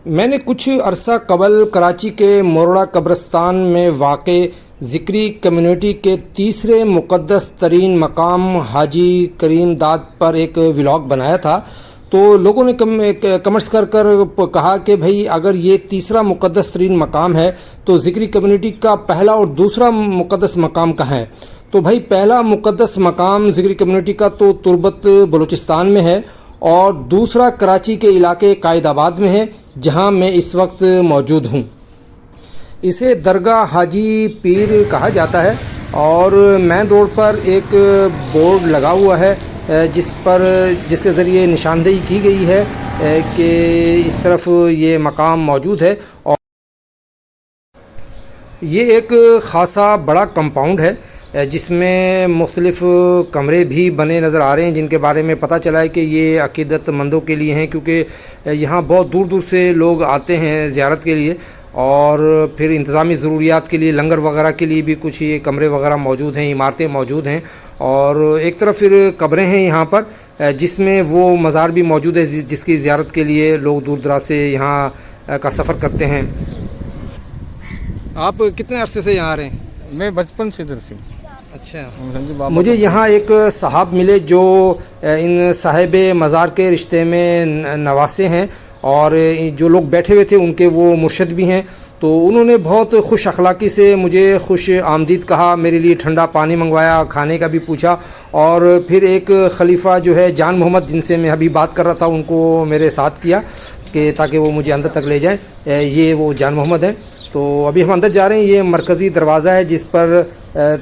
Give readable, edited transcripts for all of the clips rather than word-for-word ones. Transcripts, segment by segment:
मैंने कुछ अरसा कबल कराची के मोरड़ा कब्रिस्तान में वाक़े ज़िक्री कम्युनिटी के तीसरे मुक़द्दस तरीन मकाम हाजी करीम दाद पर एक व्लॉग बनाया था। तो लोगों ने कमेंट्स कर कहा कि भाई अगर ये तीसरा मुक़द्दस तरीन मकाम है तो ज़िक्री कम्युनिटी का पहला और दूसरा मुक़द्दस मकाम कहाँ है। तो भाई पहला मुक़द्दस मकाम ज़िक्री कम्युनिटी का तो तुर्बत बलूचिस्तान में है और दूसरा कराची के इलाके कायदाबाद में है, जहां मैं इस वक्त मौजूद हूं। इसे दरगाह हाजी पीर कहा जाता है और मेन रोड पर एक बोर्ड लगा हुआ है जिसके ज़रिए निशानदेही की गई है कि इस तरफ ये मकाम मौजूद है। और ये एक ख़ासा बड़ा कंपाउंड है जिसमें मुख्तलिफ़ कमरे भी बने नज़र आ रहे हैं, जिनके बारे में पता चला है कि ये अक़ीदतमंदों के लिए हैं, क्योंकि यहाँ बहुत दूर दूर से लोग आते हैं ज़ियारत के लिए और फिर इंतज़ामी ज़रूरियात के लिए लंगर वगैरह के लिए भी कुछ ये कमरे वगैरह मौजूद हैं, इमारतें मौजूद हैं। और एक तरफ फिर कब्रें हैं यहाँ पर जिसमें वो मज़ार भी मौजूद है जिसकी ज़ियारत के लिए लोग दूर दराज से यहाँ का सफ़र करते हैं। आप कितने अरसे से यहाँ आ रहे हैं? मैं बचपन से इधर से। अच्छा, मुझे यहाँ एक साहब मिले जो इन साहिब मज़ार के रिश्ते में नवासे हैं और जो लोग बैठे हुए थे उनके वो मुर्शिद भी हैं। तो उन्होंने बहुत खुश अखलाक़ी से मुझे खुश आमदीद कहा, मेरे लिए ठंडा पानी मंगवाया, खाने का भी पूछा और फिर एक खलीफा जो है जान मोहम्मद, जिनसे मैं अभी बात कर रहा था, उनको मेरे साथ किया कि ताकि वो मुझे अंदर तक ले जाएं। ये वो जान मोहम्मद हैं। तो अभी हम अंदर जा रहे हैं। ये मरकज़ी दरवाज़ा है जिस पर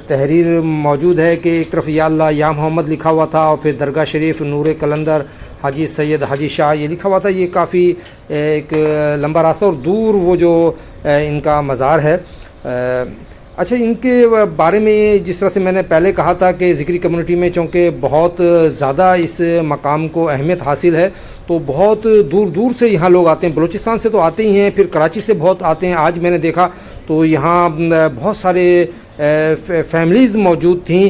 तहरीर मौजूद है कि एक तरफ या अल्लाह या मोहम्मद लिखा हुआ था और फिर दरगाह शरीफ नूर कलंदर हाजी सैयद हाजी शाह ये लिखा हुआ था। ये काफ़ी एक लंबा रास्ता और दूर वो जो इनका मज़ार है। अच्छा, इनके बारे में जिस तरह से मैंने पहले कहा था कि ज़िक्री कम्युनिटी में चूँकि बहुत ज़्यादा इस मकाम को अहमियत हासिल है तो बहुत दूर दूर से यहाँ लोग आते हैं। बलूचिस्तान से तो आते ही हैं, फिर कराची से बहुत आते हैं। आज मैंने देखा तो यहाँ बहुत सारे फैमिलीज़ मौजूद थी,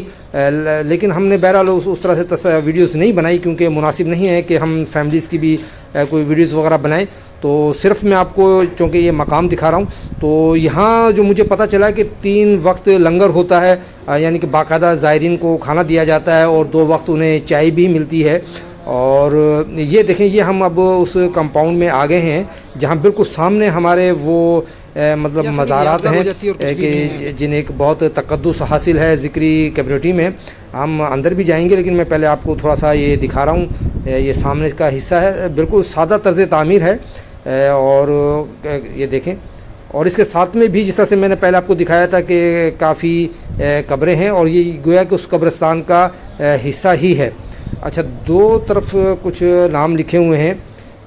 लेकिन हमने बहरहाल उस तरह से वीडियोस नहीं बनाई क्योंकि मुनासिब नहीं है कि हम फैमिलीज़ की भी कोई वीडियोस वगैरह बनाएं। तो सिर्फ मैं आपको चूँकि ये मकाम दिखा रहा हूँ। तो यहाँ जो मुझे पता चला कि 3 वक्त लंगर होता है, यानी कि बाकायदा ज़ायरीन को खाना दिया जाता है और 2 वक्त उन्हें चाय भी मिलती है। और ये देखें, ये हम अब उस कंपाउंड में आ गए हैं जहाँ बिल्कुल सामने हमारे वो मतलब मज़ारात हैं कि जिन्हें एक बहुत तक़द्दुस हासिल है ज़िक्री कम्युनिटी में। हम अंदर भी जाएंगे, लेकिन मैं पहले आपको थोड़ा सा ये दिखा रहा हूँ। ये सामने का हिस्सा है, बिल्कुल सादा तर्ज़ तामीर है और ये देखें। और इसके साथ में भी जिस तरह से मैंने पहले आपको दिखाया था कि काफ़ी कब्रें हैं और ये गोया कि उस कब्रिस्तान का हिस्सा ही है। अच्छा, 2 तरफ कुछ नाम लिखे हुए हैं।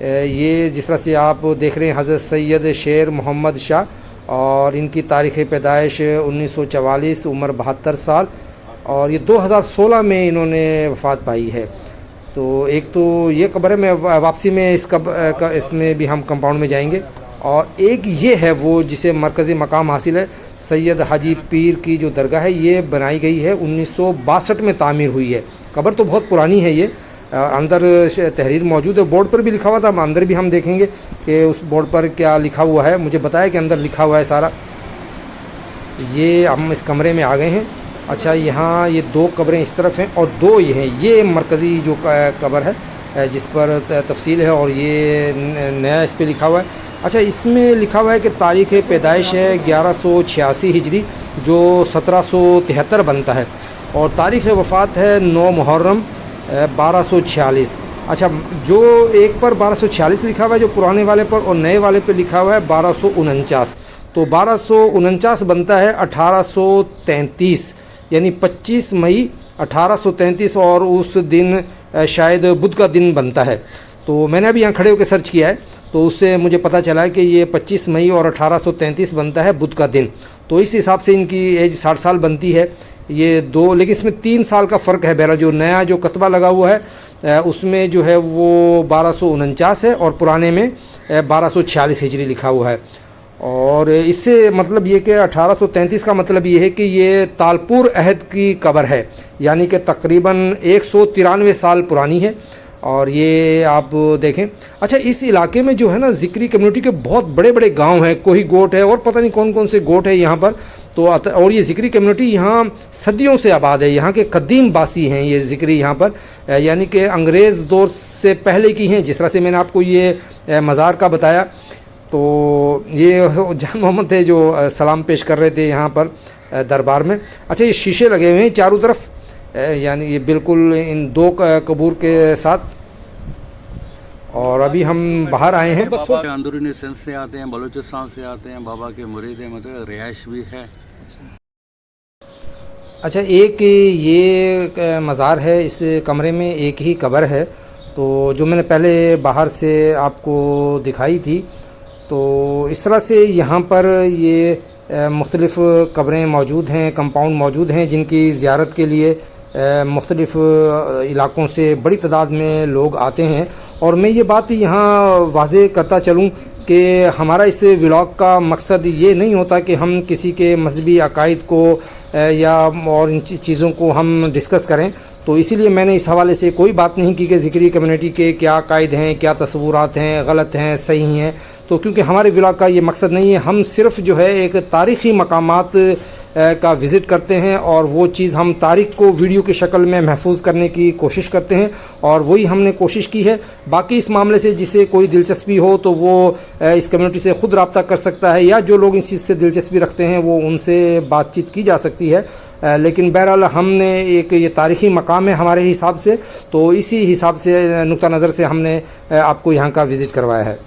ये जिस तरह से आप देख रहे हैं हज़रत सैयद शेर मोहम्मद शाह और इनकी तारीख़ पैदाइश 1944, उम्र 72 साल और ये 2016 में इन्होंने वफ़ात पाई है। तो एक तो ये कब्र है, मैं वापसी में इसमें भी हम कंपाउंड में जाएंगे। और एक ये है वो जिसे मरकज़ी मकाम हासिल है, सैयद हाजी पीर की जो दरगाह है, ये बनाई गई है 1962 में तामीर हुई है। कब्र तो बहुत पुरानी है ये। अंदर तहरीर मौजूद है, बोर्ड पर भी लिखा हुआ था। अंदर भी हम देखेंगे कि उस बोर्ड पर क्या लिखा हुआ है। मुझे बताया कि अंदर लिखा हुआ है सारा। ये हम इस कमरे में आ गए हैं। अच्छा, यहाँ ये 2 कब्रें इस तरफ हैं और 2 ये हैं। ये मरकज़ी जो कब्र है जिस पर तफसील है और ये नया इस पर लिखा हुआ है। अच्छा, इसमें लिखा हुआ है कि तारीख़ पैदाइश है 1186 हिजरी जो 1773 बनता है और तारीख़ वफ़ात है 9 मुहर्रम 1246। अच्छा, जो एक पर 1246 लिखा हुआ है जो पुराने वाले पर, और नए वाले पर लिखा हुआ है 1249। तो 1249 बनता है 1833, यानी 25 मई 1833 और उस दिन शायद बुध का दिन बनता है। तो मैंने अभी यहाँ खड़े होकर सर्च किया है तो उससे मुझे पता चला है कि ये 25 मई और 1833 बनता है बुध का दिन। तो इस हिसाब से इनकी एज 60 साल बनती है। ये 2, लेकिन इसमें 3 साल का फ़र्क है। बहरहाल जो नया जो कतबा लगा हुआ है उसमें जो है वो 1249 है और पुराने में 1246 हिजरी लिखा हुआ है। और इससे मतलब ये कि 1833 का मतलब ये है कि ये तालपुर अहद की कब्र है, यानी कि तकरीबन 193 साल पुरानी है। और ये आप देखें। अच्छा, इस इलाके में जो है ना ज़िक्री कम्युनिटी के बहुत बड़े बड़े गांव हैं, कोही गोट है और पता नहीं कौन कौन से गोट है यहाँ पर। तो और ये ज़िक्री कम्युनिटी यहाँ सदियों से आबाद है, यहाँ के कदीम बासी हैं ये ज़िक्री यहाँ पर, यानी कि अंग्रेज़ दौर से पहले की हैं। जिस तरह से मैंने आपको ये मज़ार का बताया, तो ये जान मोहम्मद थे जो सलाम पेश कर रहे थे यहाँ पर दरबार में। अच्छा, ये शीशे लगे हुए हैं चारों तरफ, यानी ये बिल्कुल इन दो कबूर के साथ। और अभी हम बाहर आए हैं। बाबा अंदरूनी सिंध से आते हैं, बलूचिस्तान से आते हैं, बाबा के मुरीद हैं, मतलब रिहाइश भी है। अच्छा, एक ये मज़ार है, इस कमरे में एक ही कब्र है, तो जो मैंने पहले बाहर से आपको दिखाई थी, तो इस तरह से यहाँ पर ये मुख्तलिफ़ कब्रें मौजूद हैं, कंपाउंड मौजूद हैं, जिनकी ज़ियारत के लिए मुख्तलिफ़ इलाक़ों से बड़ी तादाद में लोग आते हैं। और मैं ये बात यहाँ वाज़े करता चलूँ कि हमारा इस व्लॉग का मकसद ये नहीं होता कि हम किसी के मजहबी अकायद को या और इन चीज़ों को हम डिस्कस करें। तो इसीलिए मैंने इस हवाले से कोई बात नहीं की कि ज़िक्री कम्युनिटी के क्या अकायद हैं, क्या तस्वुरात हैं, गलत हैं, सही हैं। तो क्योंकि हमारे व्लॉग का ये मकसद नहीं है, हम सिर्फ़ जो है एक तारीख़ी मकामात का विज़िट करते हैं और वो चीज़ हम तारीख़ को वीडियो की शक्ल में महफूज करने की कोशिश करते हैं, और वही हमने कोशिश की है। बाकी इस मामले से जिसे कोई दिलचस्पी हो तो वो इस कम्युनिटी से ख़ुद रब्ता कर सकता है, या जो लोग इस चीज़ से दिलचस्पी रखते हैं वो उनसे बातचीत की जा सकती है। लेकिन बहरहाल हमने एक ये तारीख़ी मकाम है हमारे हिसाब से, तो इसी हिसाब से नुक्ता नज़र से हमने आपको यहाँ का विज़िट करवाया है।